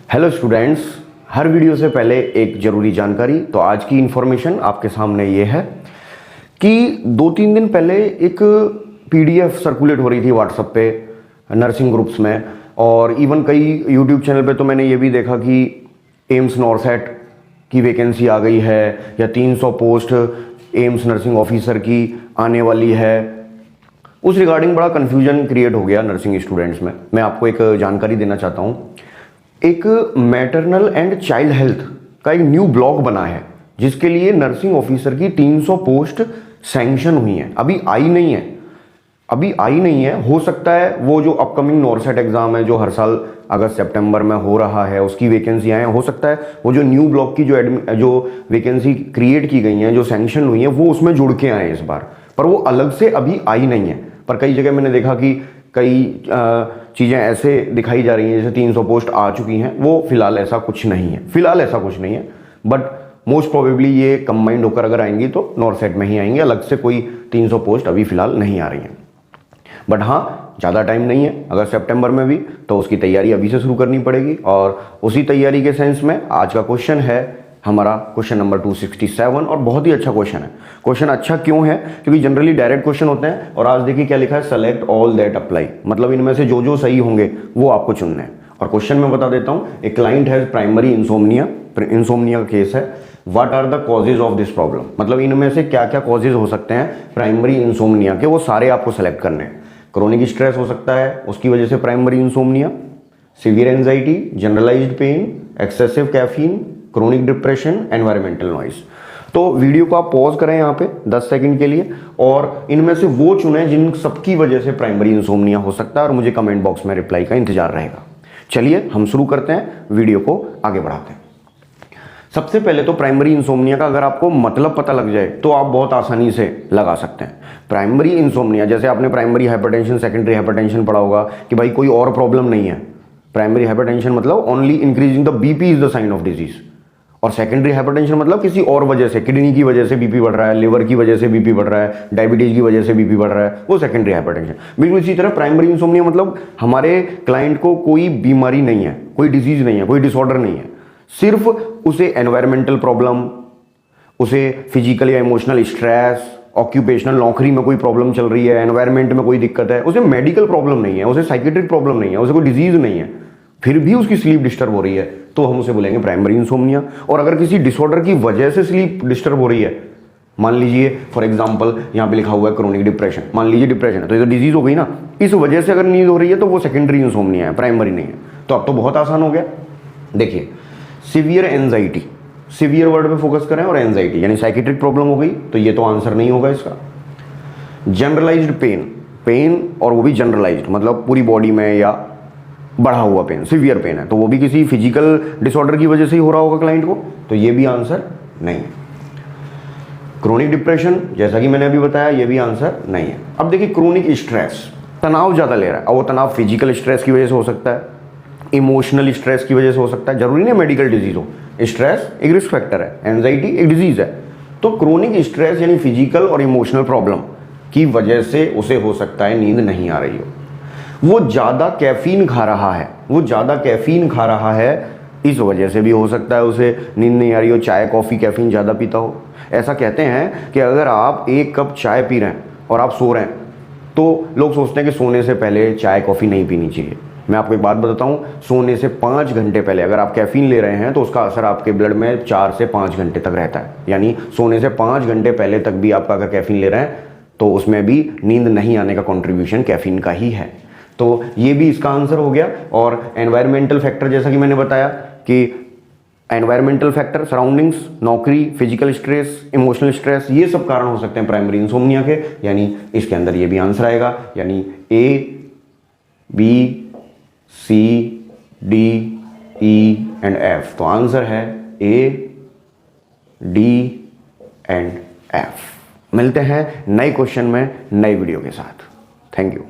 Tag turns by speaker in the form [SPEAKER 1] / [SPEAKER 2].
[SPEAKER 1] Hello students, हर video से पहले एक ज़रूरी जानकारी। तो आज की इन्फॉर्मेशन आपके सामने ये है कि 2-3 दिन पहले एक पीडीएफ सर्कुलेट हो रही थी व्हाट्सएप पे नर्सिंग ग्रुप्स में, और इवन कई यूट्यूब चैनल पे तो मैंने ये भी देखा कि एम्स नॉरसेट की वैकेंसी आ गई है या 300 पोस्ट एम्स नर्सिंग ऑफिसर की आने वाली है। उस रिगार्डिंग बड़ा कन्फ्यूजन क्रिएट हो गया नर्सिंग स्टूडेंट्स में। मैं आपको एक जानकारी देना चाहता हूँ। एक मैटरनल एंड चाइल्ड हेल्थ का एक न्यू ब्लॉक बना है जिसके लिए नर्सिंग ऑफिसर की 300 पोस्ट सैंक्शन हुई हैं। अभी आई नहीं है। हो सकता है वो जो अपकमिंग नॉरसेट एग्जाम है जो हर साल अगस्त सितंबर में हो रहा है उसकी वैकेंसी आए, हो सकता है वो जो न्यू ब्लॉक की जो वैकेंसी क्रिएट की गई हैं, जो सैंक्शन हुई है, वो उसमें जुड़ के आए इस बार। पर वो अलग से अभी आई नहीं है। पर कई जगह मैंने देखा कि कई चीज़ें ऐसे दिखाई जा रही हैं जैसे 300 पोस्ट आ चुकी हैं। वो फिलहाल ऐसा कुछ नहीं है, बट मोस्ट प्रोबेबली ये कंबाइंड होकर अगर आएंगी तो नॉरसेट में ही आएंगे। अलग से कोई 300 पोस्ट अभी फिलहाल नहीं आ रही हैं। बट हाँ, ज़्यादा टाइम नहीं है, अगर सितंबर में भी, तो उसकी तैयारी अभी से शुरू करनी पड़ेगी। और उसी तैयारी के सेंस में आज का क्वेश्चन है हमारा क्वेश्चन नंबर 267, और बहुत ही अच्छा क्वेश्चन है। क्वेश्चन अच्छा क्यों है? क्योंकि जनरली डायरेक्ट क्वेश्चन होते हैं, और आज देखिए क्या लिखा है, सेलेक्ट ऑल दैट अप्लाई। मतलब इनमें से जो जो सही होंगे वो आपको चुनने हैं। और क्वेश्चन में बता देता हूँ, a client has primary insomnia का केस है। What are the causes of this problem? मतलब इनमें से क्या क्या कॉजेज हो सकते हैं प्राइमरी इंसोम्निया के, वो सारे आपको सेलेक्ट करने हैं। क्रोनिक स्ट्रेस हो सकता है, उसकी वजह से primary insomnia, severe anxiety, generalized pain, excessive caffeine, chronic depression, environmental noise. तो वीडियो को आप पॉज करें यहाँ पे 10 सेकंड के लिए, और इनमें से वो चुनें जिन सबकी वजह से प्राइमरी इंसोम्निया हो सकता है, और मुझे कमेंट बॉक्स में रिप्लाई का इंतजार रहेगा। चलिए हम शुरू करते हैं, वीडियो को आगे बढ़ाते हैं। सबसे पहले तो प्राइमरी इंसोम्निया का अगर आपको मतलब पता लग जाए तो आप बहुत आसानी से लगा सकते हैं। प्राइमरी इंसोम्निया, जैसे आपने प्राइमरी हाइपरटेंशन, सेकेंडरी हाइपरटेंशन पढ़ा होगा कि भाई कोई और प्रॉब्लम नहीं है। प्राइमरी हाइपरटेंशन मतलब only increasing the BP is the sign of disease, और सेकेंडरी हाइपरटेंशन मतलब किसी और वजह से, किडनी की वजह से बीपी बढ़ रहा है, लिवर की वजह से बीपी बढ़ रहा है, डायबिटीज की वजह से बीपी बढ़ रहा है, वो सेकेंडरी हाइपरटेंशन। बिल्कुल इसी तरह प्राइमरी इंसोम्निया मतलब हमारे क्लाइंट को कोई बीमारी नहीं है, कोई डिजीज नहीं है, कोई डिसऑर्डर नहीं है, सिर्फ उसे एनवायरमेंटल प्रॉब्लम, उसे फिजिकल या इमोशनल स्ट्रेस, ऑक्यूपेशनल नौकरी में कोई प्रॉब्लम चल रही है, एनवायरमेंट में कोई दिक्कत है, उसे मेडिकल प्रॉब्लम नहीं है, उसे साइकेट्रिक प्रॉब्लम नहीं है, उसे कोई डिजीज नहीं है, फिर भी उसकी स्लीप डिस्टर्ब हो रही है, तो हम उसे बोलेंगे प्राइमरी इंसोम्निया। और अगर किसी डिसऑर्डर की वजह से स्लीप डिस्टर्ब हो रही है, मान लीजिए फॉर एग्जांपल यहाँ पे लिखा हुआ है क्रोनिक डिप्रेशन, मान लीजिए डिप्रेशन है तो ये तो डिजीज हो गई ना, इस वजह से अगर नींद हो रही है तो वो सेकेंडरी इंसोम्निया है, प्राइमरी नहीं है। तो अब तो बहुत आसान हो गया। देखिए, सीवियर एंजाइटी, सीवियर वर्ड पे फोकस करें, और एंजाइटी यानी साइकेट्रिक प्रॉब्लम हो गई, तो ये तो आंसर नहीं होगा इसका। जनरलाइज्ड पेन और वो भी जनरलाइज्ड मतलब पूरी बॉडी में या बढ़ा हुआ पेन, सीवियर पेन है, तो वो भी किसी फिजिकल डिसऑर्डर की वजह से ही हो रहा होगा क्लाइंट को, तो ये भी आंसर नहीं है। क्रोनिक डिप्रेशन, जैसा कि मैंने अभी बताया, ये भी आंसर नहीं है। अब देखिए, क्रोनिक स्ट्रेस, तनाव ज़्यादा ले रहा है, और वो तनाव फिजिकल स्ट्रेस की वजह से हो सकता है, इमोशनल स्ट्रेस की वजह से हो सकता है, जरूरी नहीं मेडिकल डिजीज हो। स्ट्रेस एक रिस्क फैक्टर है, एंजाइटी एक डिजीज है। तो क्रोनिक स्ट्रेस यानी फिजिकल और इमोशनल प्रॉब्लम की वजह से उसे हो सकता है नींद नहीं आ रही हो। वो ज़्यादा कैफीन खा रहा है, इस वजह से भी हो सकता है उसे नींद नहीं आ रही हो। चाय कॉफ़ी कैफीन ज़्यादा पीता हो। ऐसा कहते हैं कि अगर आप 1 कप चाय पी रहे हैं और आप सो रहे हैं, तो लोग सोचते हैं कि सोने से पहले चाय कॉफ़ी नहीं पीनी चाहिए। मैं आपको एक बात बताता हूँ, सोने से 5 घंटे पहले अगर आप कैफीन ले रहे हैं तो उसका असर आपके ब्लड में 4 से 5 घंटे तक रहता है। यानी सोने से 5 घंटे पहले तक भी आपका अगर कैफीन ले रहे हैं तो उसमें भी नींद नहीं आने का कॉन्ट्रीब्यूशन कैफीन का ही है। तो ये भी इसका आंसर हो गया। और एनवायरमेंटल फैक्टर, जैसा कि मैंने बताया कि एनवायरमेंटल फैक्टर, सराउंडिंग्स, नौकरी, फिजिकल स्ट्रेस, इमोशनल स्ट्रेस, ये सब कारण हो सकते हैं प्राइमरी इंसोम्निया के, यानी इसके अंदर ये भी आंसर आएगा, यानी A, B, C, D, E and F. तो आंसर है ए, डी एंड एफ। मिलते हैं नए क्वेश्चन में नए वीडियो के साथ। Thank you.